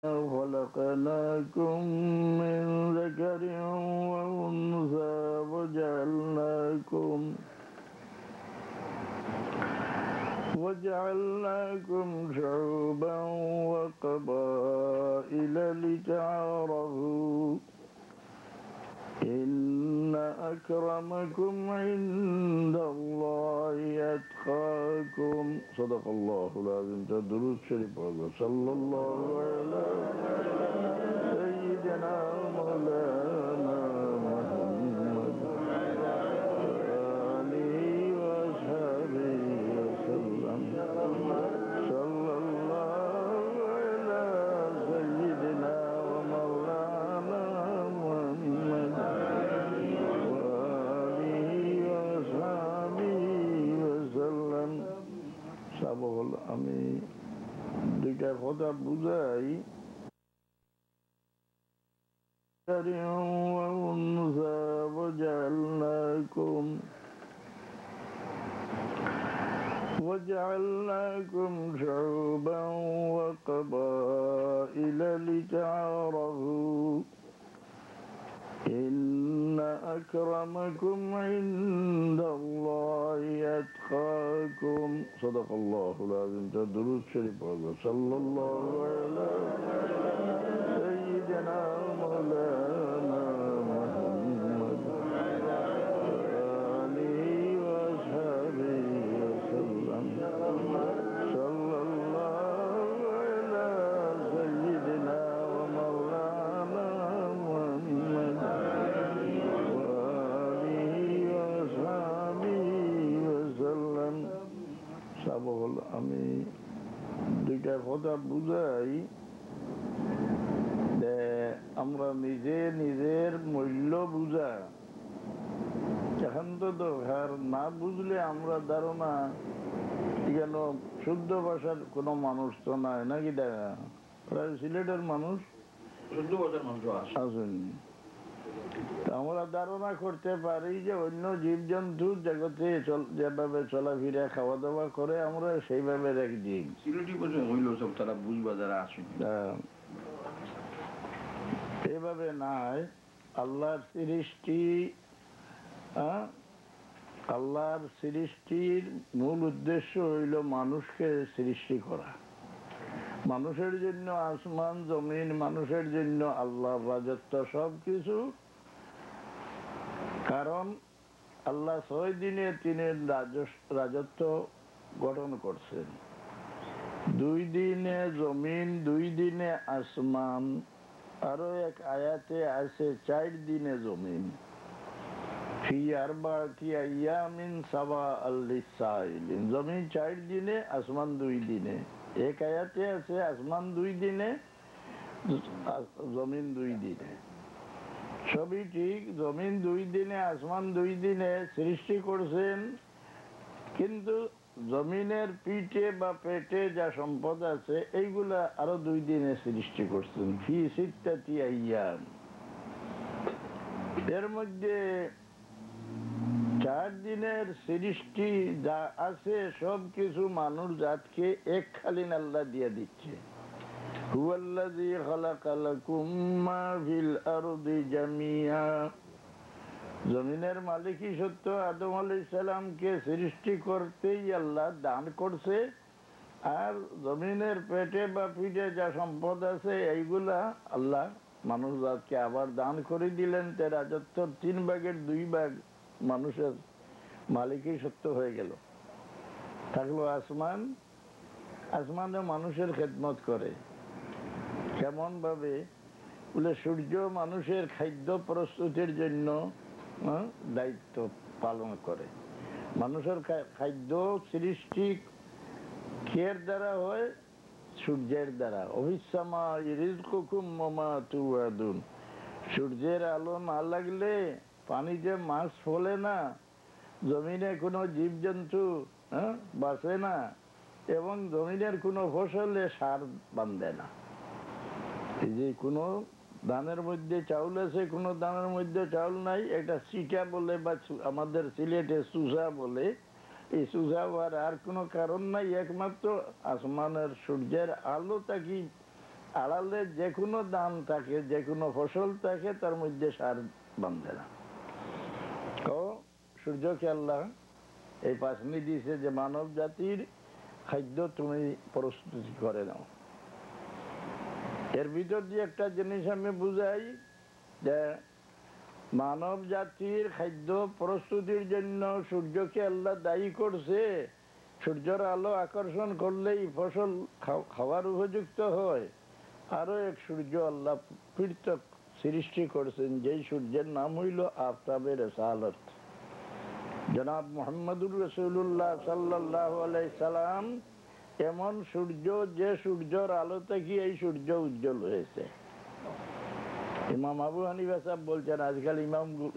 خلقناكم من ذكر وأنثى وجعلناكم شعوبا وقبائل لتعارفوا إن أكرمكم عند الله أتقاكم صدق الله العظيم درود شريف صلى الله على سيدنا مولانا محمد آله وأصحابه وسلم صلى الله على سيدنا ومولانا محمد আমি দুইটা কথা বুঝাই وجعلناكم شعوبا وقبائل لتعارفوا إن أكرمكم عند الله أتقاكم صدق الله العظيم درود شريف صلى الله على سيدنا مولانا محمد آله وأصحابه وسلم صلى الله على سيدنا ومولانا محمد আমি দুইটা কথা বুঝাই যে আমরা নিজে নিজের মূল্য বুঝা এখন তো দরকার না বুঝলে আমরা ধারণা কেন শুদ্ধ ভাষার কোনো মানুষ তো নাই নাকি দেখা প্রায় সিলেটের মানুষ শুদ্ধ ভাষার মানুষ আসেনি আমরা ধারণা করতে পারি যে অন্য জীবজন্তু জগতে যেভাবে চলাফেরা খাওয়া দাওয়া করে আমরা সেইভাবে রেখেছি তারা বুঝবা যারা আসেন এভাবে নাই। আল্লাহর সৃষ্টির মূল উদ্দেশ্য হইল মানুষকে সৃষ্টি করা, মানুষের জন্য আসমান জমিন, মানুষের জন্য আল্লাহর রাজত্ব সবকিছু। কারণ আল্লাহ 6 দিনে তিনি রাজত্ব গঠন করছেন, 2 দিনে জমিন, 2 দিনে আসমান, আরো এক আয়াতে আছে 4 দিনে জমিন। জমিন 4 দিনে, আসমান 2 দিনে। এক আয়াতে আছে আসমান 2 দিনে, জমিন 2 দিনে। সবই ঠিক, জমিন 2 দিনে, আসমান 2 দিনে সৃষ্টি করছেন, কিন্তু জমিনের পিঠে বা পেটে যা সম্পদ আছে এইগুলা আরো 2 দিনে সৃষ্টি করছেন। ফি সিত্তাতি আইয়াম। এর মধ্যে 4 দিনের সৃষ্টি যা আছে সবকিছু মানুষ জাতকে এককালীন আল্লাহ দিয়ে দিচ্ছে। হুয়াল্লাযী খালাকা লাকুম মা ফিল আরদি জামিআ। জমিনের মালিকই সত্য আদম আলাইহিস সালামকে সৃষ্টি করতেই আল্লাহ দান করছে, আর জমিনের পেটে বা পিঠে যা সম্পদ আছে এইগুলা আল্লাহ মানুষ জাতকে আবার দান করে দিলেন। তার রাজত্বর 3 ভাগের 2 ভাগ মানুষের মালিকই সত্য হয়ে গেল। থাকলো আসমান, আসমানে মানুষের খেদমত করে। কেমন ভাবে বলে, সূর্য মানুষের খাদ্য প্রস্তুতির জন্য দায়িত্ব পালন করে। মানুষের খাদ্য সৃষ্টি কের দ্বারা হয়? সূর্যের দ্বারা। অভিসামা রিজকুকুম ওমা তুআদুন। সূর্যের আলো না লাগলে পানিতে মাছ ফলে না, জমিনে কোনো জীবজন্তু বাঁচে না, এবং জমিনের কোনো ফসলে সার বাঁধে না। এই যে কোনো ধানের মধ্যে চাউল আছে, কোনো ধানের মধ্যে চাউল নাই, এটা সিটা বলে বা আমাদের সিলেটে সুসা বলে। এই সুসা হওয়ার আর কোনো কারণ নাই, একমাত্র আসমানের সূর্যের আলো তাকে আড়ালে যে কোনো দান থাকে, যে কোনো ফসল থাকে, তার মধ্যে সার বাঁধে না। তো সূর্যকে আল্লাহ এই পাশনি দিয়েছে যে মানব জাতির খাদ্য তুমি প্রস্তুতি করে নাও। এর ভিতর দিয়ে একটা জিনিস আমি বুঝাই যে মানব জাতির খাদ্য প্রস্তুতির জন্য সূর্যকে আল্লাহ দায়ী করছে। সূর্যের আলো আকর্ষণ করলেই ফসল খাওয়ার উপযুক্ত হয়। আরো এক সূর্য আল্লাহ পৃথক সৃষ্টি করছেন, যেই সূর্যের নাম হইল আফতাবে রিসালাত। জনাব মুহাম্মদুর রাসূলুল্লাহ সাল্লাল্লাহু আলাইহি সাল্লাম এমন সূর্য, যে সূর্যের আলো থেকে এই সূর্য উজ্জ্বল হয়েছে। ইমাম আবু হানিফা সাহেব বলছেন, আজকাল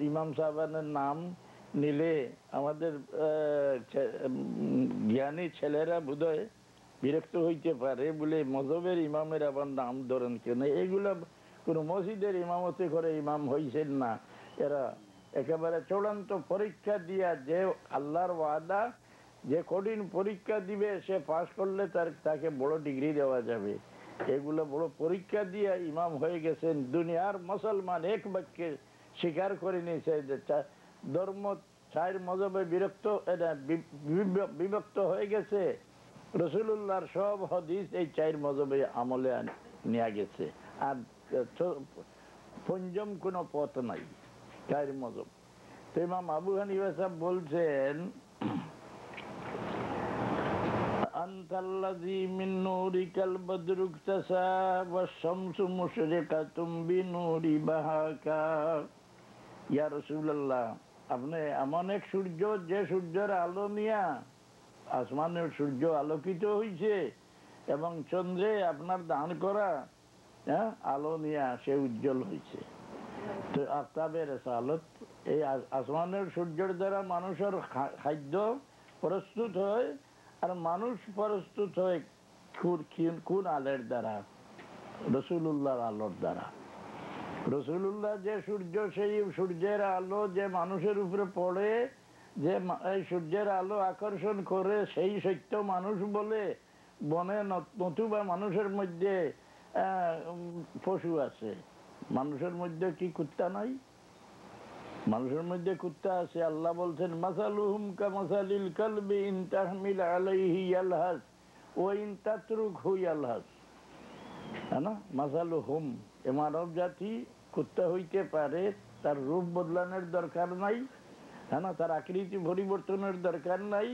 ইমাম সাহেবের নাম নিলে আমাদের জ্ঞানী ছেলেরা বোধহয় বিরক্ত হইতে পারে, বলে মজহবের ইমামের আবার নাম ধরেন কেন? এগুলা কোন মসজিদের ইমামতি করে ইমাম হইছেন না। এরা একেবারে চূড়ান্ত পরীক্ষা দিয়া, যে আল্লাহর ওয়াদা, যে কঠিন পরীক্ষা দিবে সে পাশ করলে তাকে বড় ডিগ্রি দেওয়া যাবে, এগুলো বড় পরীক্ষা দিয়ে ইমাম হয়ে গেছেন। দুনিয়ার মুসলমান এক বাক্যে স্বীকার করে নিয়েছে যে ধর্ম চার মজহবে বিভক্ত হয়ে গেছে। রাসূলুল্লাহর সব হাদিস এই চার মজহবে আমলে নিয়ে গেছে, আর পঞ্চম কোনো পথ নাই, চার মজহব। তো ইমাম আবু হানিফা সাহেব বলছেন, আনতাল্লাযী মিন নূরিকাল বদরু ইকতাসা ওয়াশ-শামসু মুশরিকাতুম বিনূরি বাহাকা। ইয়া রাসূলুল্লাহ, আপনি এমন এক সূর্য, যে সূর্যের আলো নিয়া আসমানের সূর্য আলোকিত হইছে, এবং চন্দ্রে আপনার দান করা আলো নিয়া সে উজ্জ্বল হয়েছে। তো আফতাবে রিসালাত, এই আসমানের সূর্যের দ্বারা মানুষের খাদ্য প্রস্তুত হয়, আর মানুষ প্রস্তুত হয় কোন আলোর দ্বারা? রাসূলুল্লাহর আলোর দ্বারা। রাসূলুল্লাহ যে সূর্য, সেই সূর্যের আলো যে মানুষের উপরে পড়ে, যে এই সূর্যের আলো আকর্ষণ করে, সেই সত্য মানুষ বলে। বনে নতুবা মানুষের মধ্যে পশু আছে, মানুষের মধ্যে কি কুত্তা নাই? মানুষের মধ্যে কুত্তা আছে। আল্লাহ বলছেন, মাসালুহুম কামাসালিল কালবি ইন তাহমিল আলাইহি ইয়ালহাস ওয়া ইন তাতরুকহু ইয়ালহাস। না, মাসালুহুম, এ মানব জাতি কুত্তা হইতে পারে, তার রূপ বদলানোর দরকার নাই, হ্যাঁ, তার আকৃতি পরিবর্তনের দরকার নাই।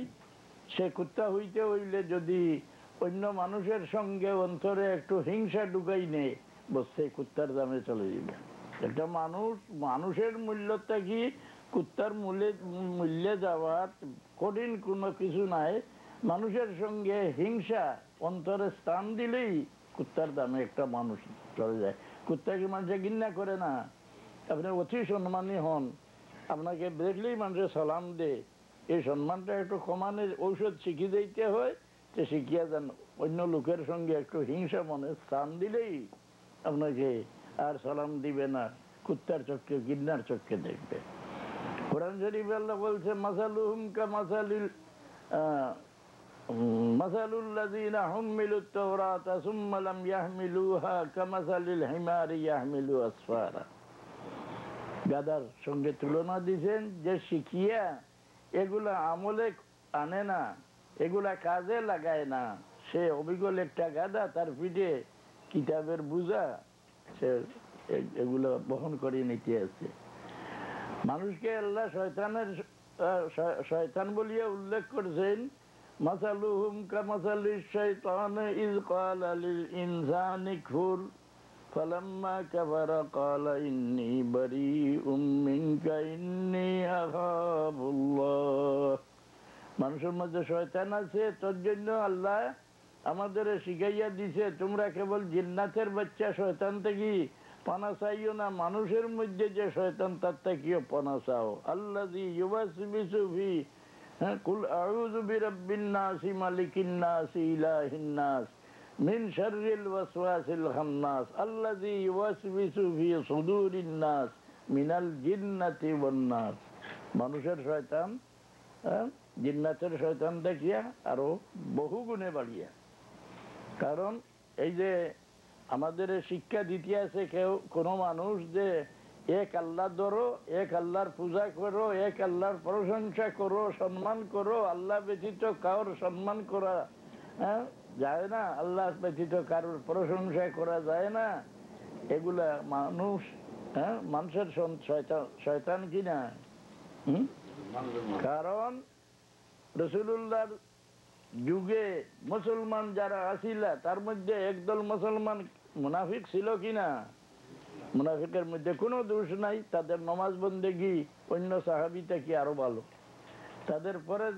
সে কুত্তা হইতে হইলে যদি অন্য মানুষের সঙ্গে অন্তরে একটু হিংসা ঢুকাই নেয়, বসে কুত্তার দামে চলে যাবে। একটা মানুষের মূল্যটা কি কুত্তার মূল্যে যাওয়ার কঠিন কোনো কিছু নাই। মানুষের সঙ্গে হিংসা অন্তরে স্থান দিলেই কুত্তার দামে একটা মানুষ চলে যায়। কুত্তাকে মানুষে ঘৃণা করে না। আপনি অতি সম্মানী হন, আপনাকে দেখলেই মানুষের সালাম দে, এই সম্মানটা একটু কমানোর ঔষধ শিখিয়ে দিতে হয়। যে শিখিয়া যান, অন্য লোকের সঙ্গে একটু হিংসা মনে স্থান দিলেই আপনাকে আর সালাম দিবে না, কুত্তার চোখে, ঘৃণার চোখে দেখবে। কোরআন শরীফ আল্লাহ বলছে, মাসালুহুম কামাসালিল মাসালুল্লাযীনা হুম্মিলুত তাওরাতা সুম্মা লাম ইয়াহমিলুহা কামাসালিল হিমারি ইয়াহমিলু আসফারা। গাধার সঙ্গে তুলনা দিয়েছেন, যে শিখিয়া এগুলা আমলে আনে না, এগুলা কাজে লাগায় না, সে অবিকল একটা গাধা, তার পিঠে কিতাবের বোঝা সে এগুলো বহন করে নিতে আছে। মানুষকে আল্লাহ শয়তান বলিয়া উল্লেখ করছেন, মাসালুহুম কামাসালিশ শাইতানি ইয ক্বালা লিল ইনসানি কফুর ফালাম্মা কাফারা ক্বালা ইন্নী বারীউম মিনকা ইন্নী আখাফুল্লাহ। মানুষের মধ্যে শয়তান আছে, তোর জন্য আল্লাহ আমাদের শিখাইয়া দিছে, তোমরা কেবল জিন্নাতের বাচ্চা শয়তান থেকে পানা চাইও না, মানুষের মধ্যে যে শয়তান তার থেকেও পানা চাও। আল্লাযী ইউওয়াসবিসু ফি কুল আউযু বিরাব্বিন নাস মালিকিন নাস ইলাহিন নাস মিন শাররিল ওয়াসওয়াসিল খান্নাস আল্লাযী ইউওয়াসবিসু ফি সুদুরিন নাস মিনাল জিন্নাতি ওয়ান নাস। মানুষের শয়তান জিন্নাতের শয়তান দেখিয়া আরো বহু গুণে বাড়িয়া। কারণ এই যে আমাদের শিক্ষা দিতে আছে কেউ কোনো মানুষ যে এক আল্লাহ ধরো, এক আল্লাহর পূজা করো, এক আল্লাহর প্রশংসা করো, সম্মান করো, আল্লাহ ব্যতীত কারোর সম্মান করা যায় না, আল্লাহ ব্যতীত কারোর প্রশংসা করা যায় না, এগুলা মানুষ মানুষের শয়তান কিনা। কারণ রাসূলুল্লাহর যুগে মুসলমান যারা আসিল তার মধ্যে একদল মুসলমান মুনাফিক ছিল কিনা? মুনাফিকের মধ্যে কোনো দোষ নাই, তাদের নমাজ বন্দেগী অন্য সাহাবী থেকে আরো ভালো, তাদের পরে